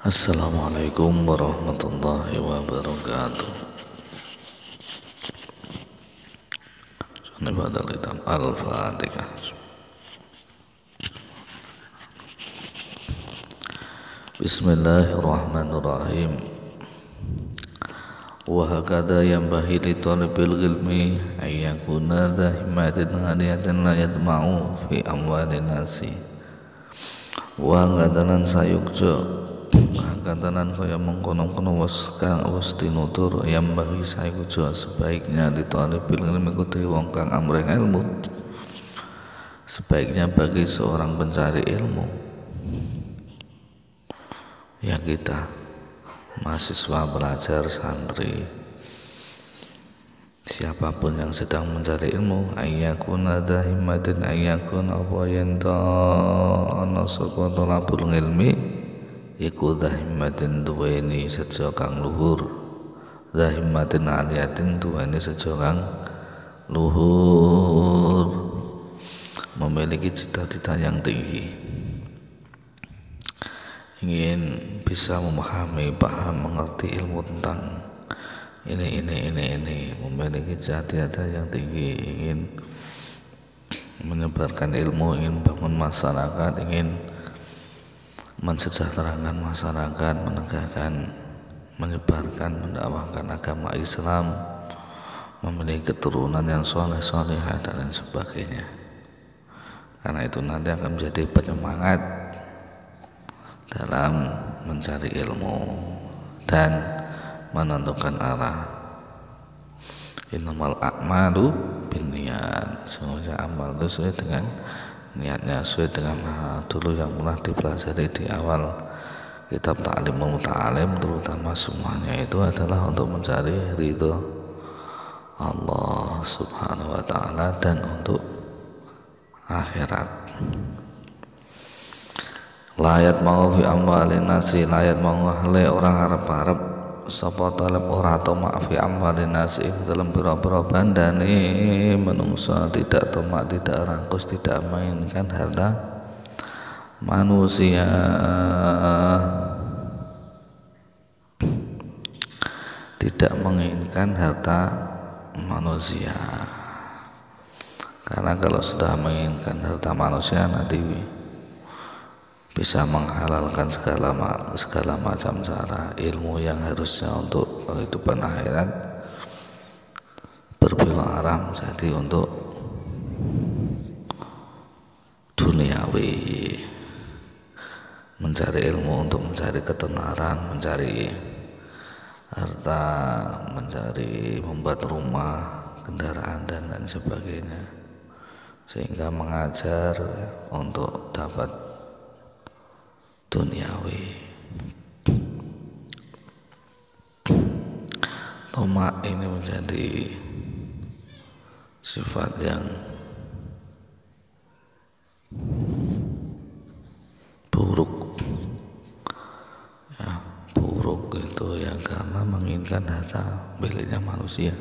Assalamualaikum warahmatullahi wabarakatuh. Pada kitab Al-Fatihah. Bismillahirrahmanirrahim. Wa hakadha yanbaghi li talibil ilmi ay yakuna dha himmatin hadiyatin la yadma'u fi amwalin nasi. Wa ngadanan sayukjo katanan kaya mengkono-kono wis tinutur yang bagi saya kujo sebaiknya ditalibil ilmu kudu wong kang amreng ilmu, sebaiknya bagi seorang pencari ilmu ya kita mahasiswa, pelajar, santri, siapapun yang sedang mencari ilmu ayyakun ada himmatin ayyakun apa yenta ana sapa talabul ilmi iku dhahimmatin duweni sejo kang luhur, dhahimmatin aliyatin duweni sejo kang luhur, memiliki cita-cita yang tinggi, ingin bisa memahami, paham, mengerti ilmu tentang ini, memiliki cita-cita yang tinggi, ingin menyebarkan ilmu, ingin bangun masyarakat, ingin mensejahterakan masyarakat, menegakkan, menyebarkan, mendakwahkan agama Islam, memiliki keturunan yang soleh-solehah dan lain sebagainya. Karena itu nanti akan menjadi penyemangat dalam mencari ilmu dan menentukan arah. Innamal a'malu binniyat. Semuanya amal itu sesuai dengan niatnya, sesuai dengan dulu yang pernah dipelajari di awal kitab Ta'limul Muta'alim, terutama semuanya itu adalah untuk mencari ridho Allah subhanahu wa ta'ala dan untuk akhirat. Layat mau fi amwalin nasi, layat mau ngahle orang harap-harap sapa talab ora tomak fi amwalin nasi dalam pira-pira bandane menungso, tidak tomak, tidak rakus, tidak menginginkan harta manusia, tidak menginginkan harta manusia. Karena kalau sudah menginginkan harta manusia nanti bisa menghalalkan segala macam cara. Ilmu yang harusnya untuk kehidupan akhirat berbelok arah jadi untuk duniawi, mencari ilmu untuk mencari ketenaran, mencari harta, mencari membuat rumah, kendaraan dan lain sebagainya, sehingga mengajar untuk dapat duniawi. Tomak ini menjadi sifat yang buruk ya, buruk itu ya karena menginginkan harta miliknya manusia.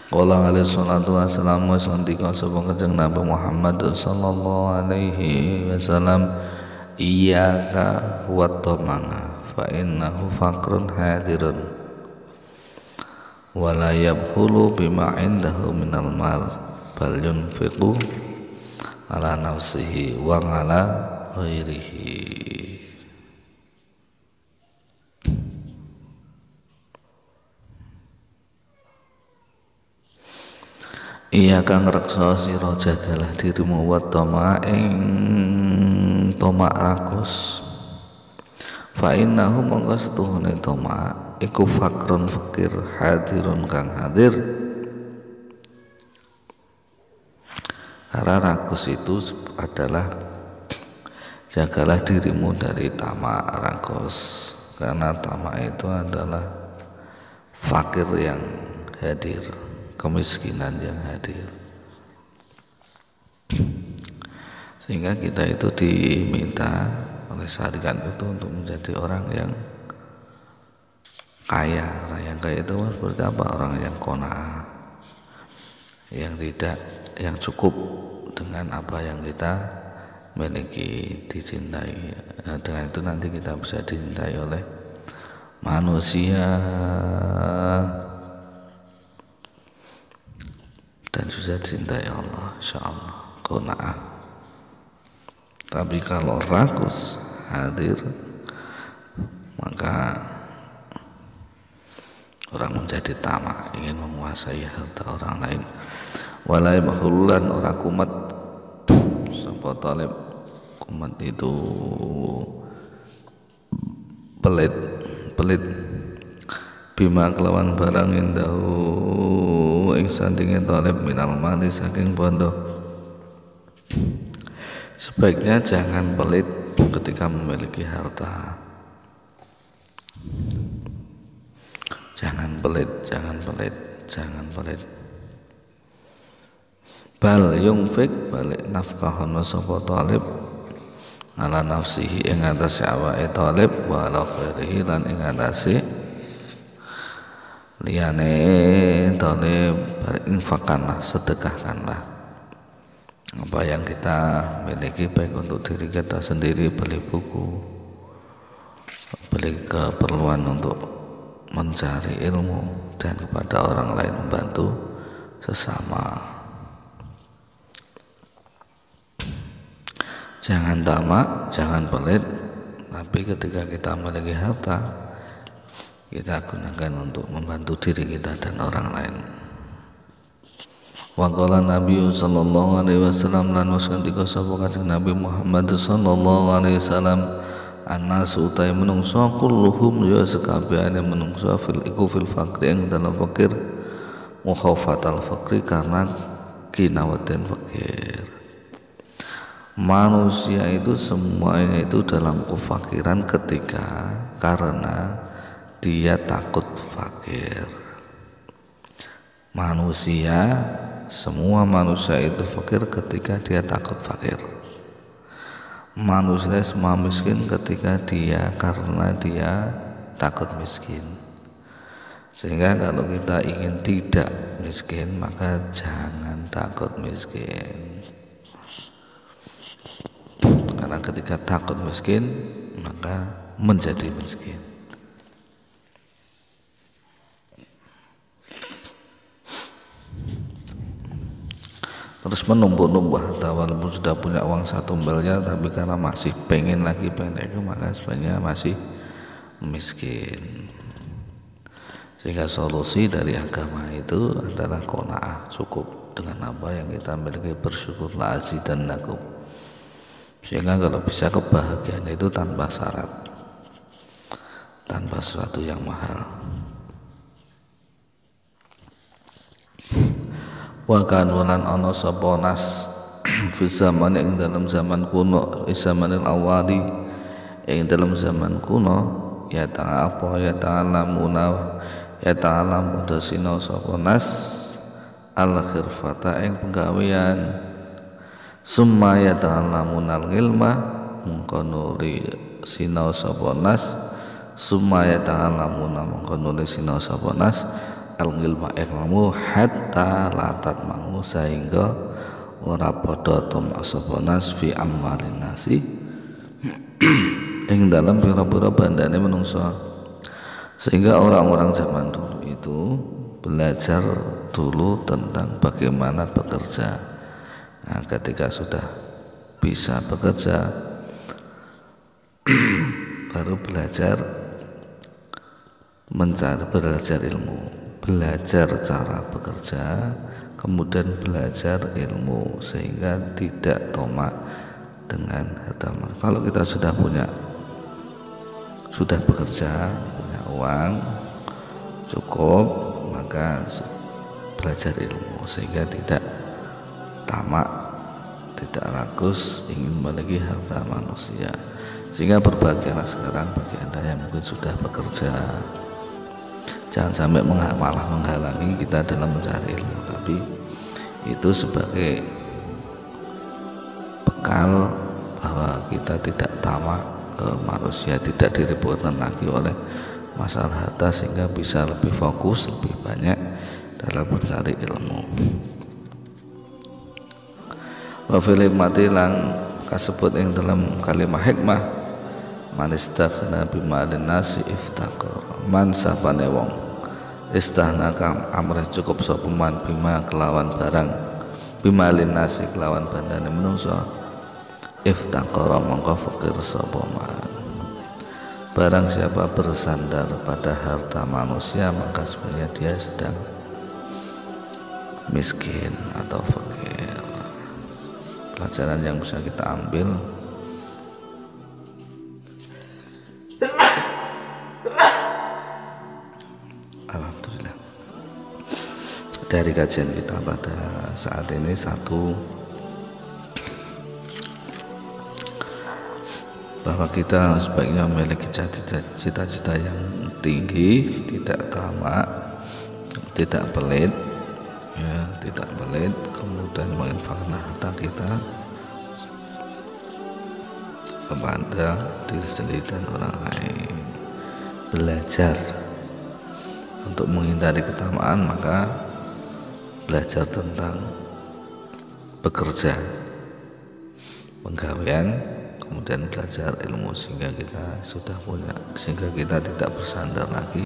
Qala alaihi salatu wassalamu santika sapa Kanjeng Nabi Muhammad sallallahu alaihi wasallam, iyyaka wa tamana fa innahu faqrun hadirun wa la yabkhulu bima indahu minal mal bal yunfiqu ala nafsihi wa ala ghairihi. Iya kang reksa sira jagalah dirimu wa tama ing tomak rakus, fa innahu mongko setuhune tomak iku fakrun fakir hadirun kang hadir. Karena rakus itu adalah jagalah dirimu dari tamak rakus, karena tamak itu adalah fakir yang hadir, kemiskinan yang hadir. Sehingga kita itu diminta oleh syariat itu untuk menjadi orang yang kaya. Orang yang kaya itu seperti apa? Orang yang qanaah, yang tidak, yang cukup dengan apa yang kita memiliki dicintai. Dengan itu nanti kita bisa dicintai oleh manusia dan juga dicintai Allah, insyaallah. Qanaah. Tapi kalau rakus hadir, maka orang menjadi tamak, ingin menguasai harta orang lain. Walai mahullan, orang kumat sapa talib. Kumat itu pelit bima kelawan barang indahu ing sandinge talib minal mali saking bondo. Sebaiknya jangan pelit ketika memiliki harta. Jangan pelit. Bal yungfik, balik nafkahono sapa talib ala nafsihi ing atase awake talib wa ala ghairihi lan ing atase liyane talib. Balik infakanlah, sedekahkanlah apa yang kita miliki, baik untuk diri kita sendiri, beli buku, beli keperluan untuk mencari ilmu, dan kepada orang lain membantu sesama. Jangan tamak, jangan pelit, tapi ketika kita memiliki harta, kita gunakan untuk membantu diri kita dan orang lain. Wa qala Nabi sallallahu alaihi wasallam, lan waskantika sapa kanjeng Nabi Muhammad sallallahu alaihi wasallam, annasu utai menungso kulluhum ya sekabehane menungso fil faqri ing dalam fakir, mukhafatal fakri karena kinawaten fakir. Manusia itu semuanya itu dalam kefakiran karena dia takut fakir. Semua manusia itu fakir ketika dia takut fakir. Manusia semua miskin karena dia takut miskin. Sehingga kalau kita ingin tidak miskin, maka jangan takut miskin. Karena ketika takut miskin, maka menjadi miskin. Terus menumpuk-numpuk harta, walaupun sudah punya uang 1 miliar, tapi karena masih pengen lagi, maka sebenarnya masih miskin. Sehingga solusi dari agama itu adalah qanaah, cukup dengan apa yang kita miliki, bersyukurlah azidannakum. Sehingga kalau bisa kebahagiaan itu tanpa syarat, tanpa sesuatu yang mahal. Wa kan walan ana sapa nas fi zaman ing dalam zaman kuno, zamanil awali ing dalam zaman kuno, ya ta'alam pada sinau sapa nas al khirfata ing penggawean. Summa yata'allamunal ilma, mongko nuli sinau sapa nas, summa yata'allamuna mongko nuli sinau sapa nas al ilma ilmu hatta latat mangu, sehingga ora padha tumak sapa nas fi amwalin nasi ing dalam pira-pira bandane menungso. Sehingga orang-orang zaman dulu itu belajar dulu tentang bagaimana bekerja. Nah, ketika sudah bisa bekerja, baru belajar ilmu, belajar cara bekerja, kemudian belajar ilmu, sehingga tidak tomak dengan harta. Kalau kita sudah bekerja, punya uang cukup, maka belajar ilmu sehingga tidak tamak, tidak rakus ingin memiliki harta manusia. Sehingga berbahagialah sekarang bagi Anda yang mungkin sudah bekerja. Jangan sampai malah menghalangi kita dalam mencari ilmu, tapi itu sebagai bekal bahwa kita tidak tamak ke manusia, tidak diributkan lagi oleh masalah harta, sehingga bisa lebih fokus, lebih banyak dalam mencari ilmu. Wa fil hikmati lan kasebut ing dalam kalimah hikmah, man istaghna bimalin nasi iftaqara, man sapane wong istahna kang amrih cukup sapa man bima kelawan barang, bimalin nasi kelawan bandane menungso, iftaqara mongko fakir sapa man. Barang siapa bersandar pada harta manusia, maka sebenarnya dia sedang miskin atau fakir. Pelajaran yang bisa kita ambil, alhamdulillah, dari kajian kita pada saat ini, satu, bahwa kita sebaiknya memiliki cita-cita yang tinggi, tidak tamak, tidak pelit, ya, tidak pelit, kemudian menginfakkan harta kita kepada diri sendiri dan orang lain. Belajar untuk menghindari ketamaan, maka belajar tentang bekerja, penggawean, kemudian belajar ilmu sehingga kita sudah punya, sehingga kita tidak bersandar lagi